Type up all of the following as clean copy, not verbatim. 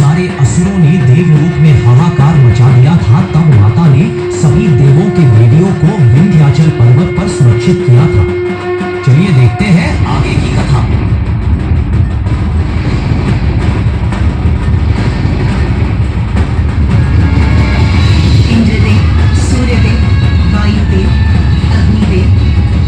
सारे असुरों ने देवलोक में हाहाकार मचा दिया था, तब माता ने सभी देवों के देवियों को विंध्याचल पर्वत पर सुरक्षित किया था। चलिए देखते हैं आगे की कथा। इंद्रदेव, सूर्यदेव, वायुदेव, अग्निदेव,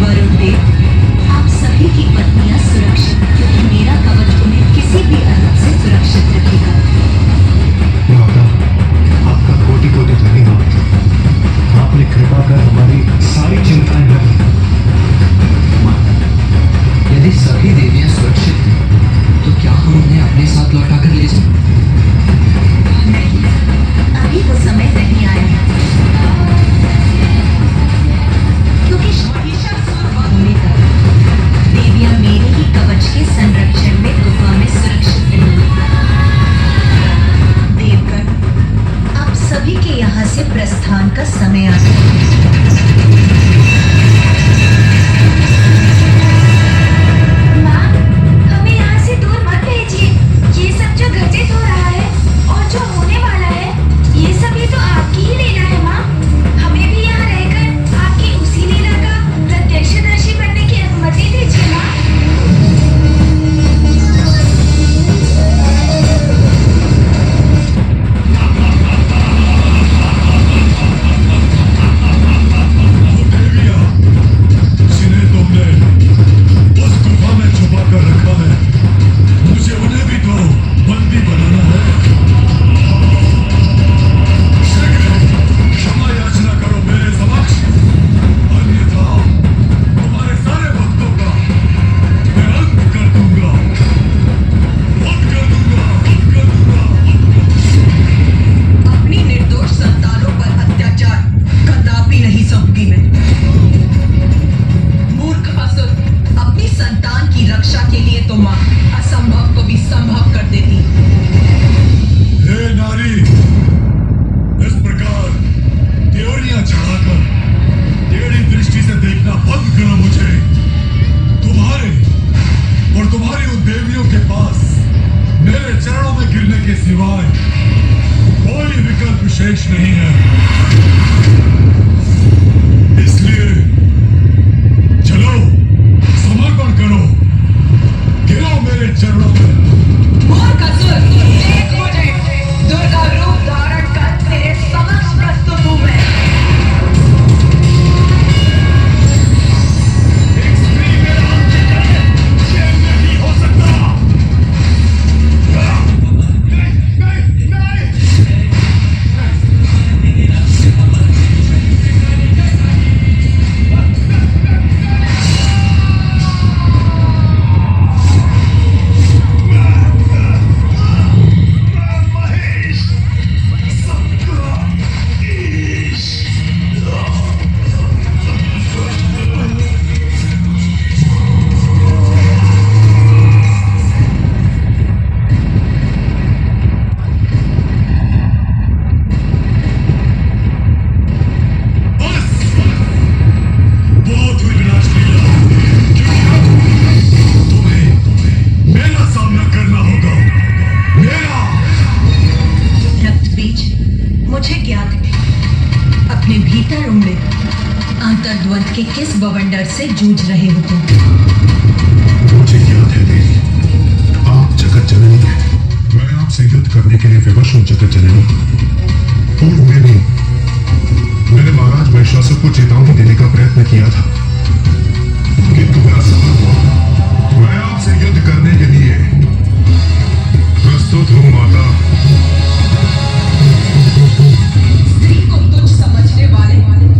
वरुणदेव, आप सभी की पत्नियां सुरक्षित, क्योंकि मेरा कवच उन्हें किसी भी अनर्थ से सुरक्षित रखेगा। माता, आपका कोटि कोटि धन्यवाद। आपने कृपा कर हमारी सारी चिंताएं हर ली। माता, यदि सभी देवियां सुरक्षित हैं, तो क्या हम उन्हें अपने साथ लौटा कर ले जाएं? नहीं, अभी वो समय नहीं आया, क्योंकि होने तक देवियां मेरे ही कवच के संरक्षण में गुफा में सुरक्षित रहेंगी। देवगण, आप सभी के यहाँ से प्रस्थान का समय आ गया। माँ, हमें यहाँ से दूर मत भेजिए। ये सब जो घटित हो रहा है और जो होने वाला है, ये सभी तो आपकी ही लीला है माँ। हमें भी यहाँ रहकर आपकी उसी लीला का प्रत्यक्षदर्शी बनने की अनुमति दीजिए माँ। जिन्हें तुमने उस गुफा में छुपा कर रखा है, मुझे उन्हें भी तो बंदी बनाना है। शीघ्र क्षमा याचना करो मेरे समक्ष, अन्यथा तुम्हारे सारे भक्तों का मैं अंत कर दूंगा, अंत कर दूंगा, अंत कर दूंगा। अपनी निर्दोष संतानों पर अत्याचार कदापि नहीं सहूंगी मैं। मूर्ख असुर, अपनी संतान की रक्षा के लिए तो मां असंभव को भी संभव कर देती। हे नारी, इस प्रकार त्योरियां चढ़ाकर टेढ़ी दृष्टि से देखना बंद करो मुझे। तुम्हारे और तुम्हारी उन देवियों के पास मेरे चरणों में गिरने के सिवाय कोई विकल्प शेष नहीं है। इसलिए चलो, समर्पण करो, गिरो मेरे चरणों में। मूर्ख असुर, देख मुझे, दुर्गा रूप धारण कर तेरे समक्ष प्रस्तुत हूं मैं। एक स्त्री मेरा अंत करे, ये नहीं हो सकता। नहीं, नहीं, महेश, बस बहुत हुई विनाश लीला, क्योंकि अब तुम्हें मेरा सामना करना होगा, मेरा। रक्त बीज, मुझे ज्ञात है, अपने भीतर उमड़े अंतर्द्वंद के किस बवंडर से जूझ रहे हो तुम। मुझे याद है देवी, आप जगत जननी हैं। मैं आपसे युद्ध करने के लिए विवश हूँ जगत जननी। पूर्व में भी मैंने महाराज महिषासुर को चेतावनी देने का प्रयत्न किया था, किंतु मैं असफल हुआ। मैं आपसे युद्ध करने के लिए प्रस्तुत हूँ माता। स्त्री को तुच्छ समझने वाले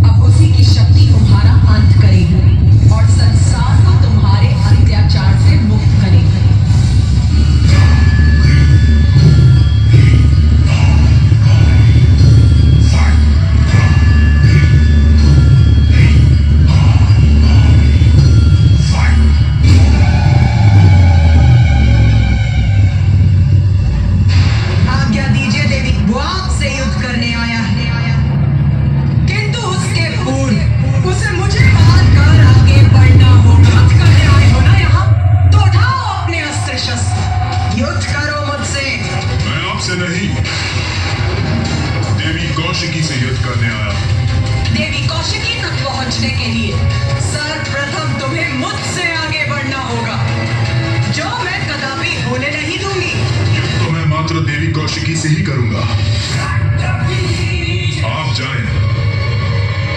अब उसी की शक्ति तुम्हारा अंत करेगी और संसार को तुम्हारे अत्याचार से मुक्त करेगी। कौशिकी से युद्ध करने आया हूं। देवी कौशिकी तक पहुंचने के लिए सर्वप्रथम तुम्हें मुझसे आगे बढ़ना होगा, जो मैं कदापि होने नहीं दूंगी। युद्ध तो मैं मात्र देवी कौशिकी से ही करूंगा। आप जाएं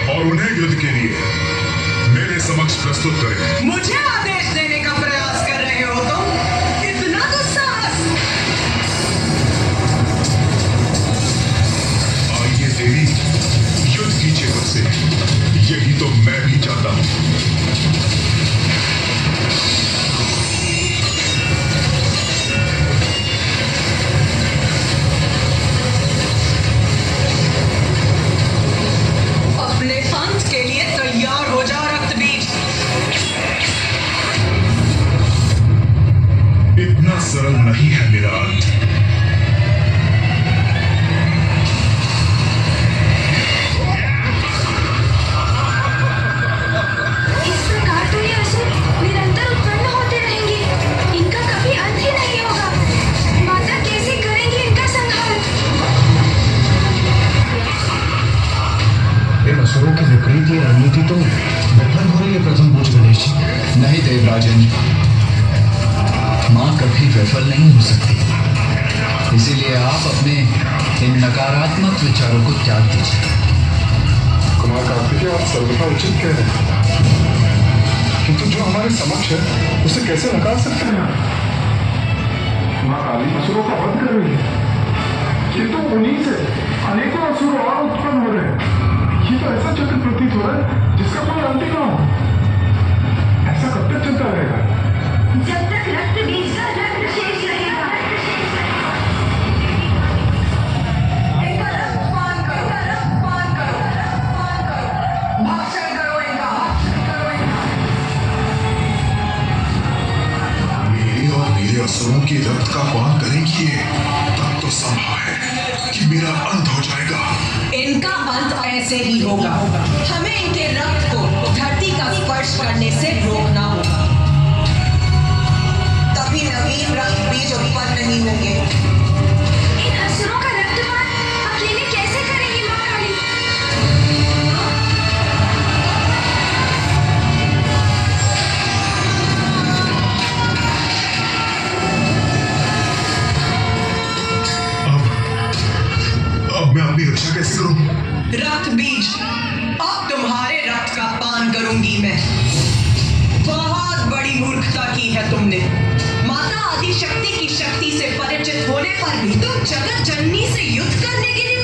और उन्हें युद्ध के लिए मेरे समक्ष प्रस्तुत करें। मुझे आदेश देने का प्रयास कर रहे हो तुम? इतना तो साहस! आइए देवी, युद्ध कीजिए मुझसे। यही तो मैं भी चाहता हूं। अपने अंत के लिए तैयार हो जा रक्तबीज। इतना सरल नहीं है मेरा अंत। इस प्रकार तो ये असुर निरंतर उत्पन्न होते रहेंगे। इनका कभी अंत ही नहीं होगा। माता कैसे करेंगी इनका संहार? इन असुरों की विपरीत ये रणनीति तो विफल हो रही है प्रथम पूज गणेश जी। नहीं देवराजन, माँ कभी विफल नहीं हो सकती। इसीलिए आप अपने इन नकारात्मक विचारों को त्याग दीजिए। कुमार कार्तिकेय, आप सर्वथा उचित कह रहे हैं, किंतु जो हमारे समक्ष है उसे कैसे नकार सकते हैं? माँ काली असुरों का वध कर रही है, किंतु उन्हीं से अनेकों असुर और उत्पन्न हो रहे हैं। ये तो ऐसा चक्र प्रतीत हो रहा है जिसका कोई अंत ही ना हो। ऐसा कब तक चलता रहेगा? जब तक रक्त बीज का रक्त शेष रहेगा। इनका रक्त पान करो, रक्त पान करो, रक्त पान करो, भक्षण करो इनका, भक्षण करो इनका। मेरे और मेरे असुरों के रक्त का पान करेंगी ये, तब तो संभव है कि मेरा अंत हो जाएगा। इनका अंत ऐसे ही होगा। हमें इनके रक्त को धरती का स्पर्श करने से रोकना होगा, तभी नवीन रक्त बीज उत्पन्न नहीं होंगे। इन असुरों का रक्तपान अकेले कैसे करेंगी माँ काली? अब मैं अपनी रक्षा कैसे करूं? रक्त बीज, अब तुम्हारे रक्त का पान करूंगी मैं। बहुत बड़ी मूर्खता की है तुमने। माता आदि शक्ति की शक्ति से परिचित होने पर भी तुम जगत जननी से युद्ध करने के लिए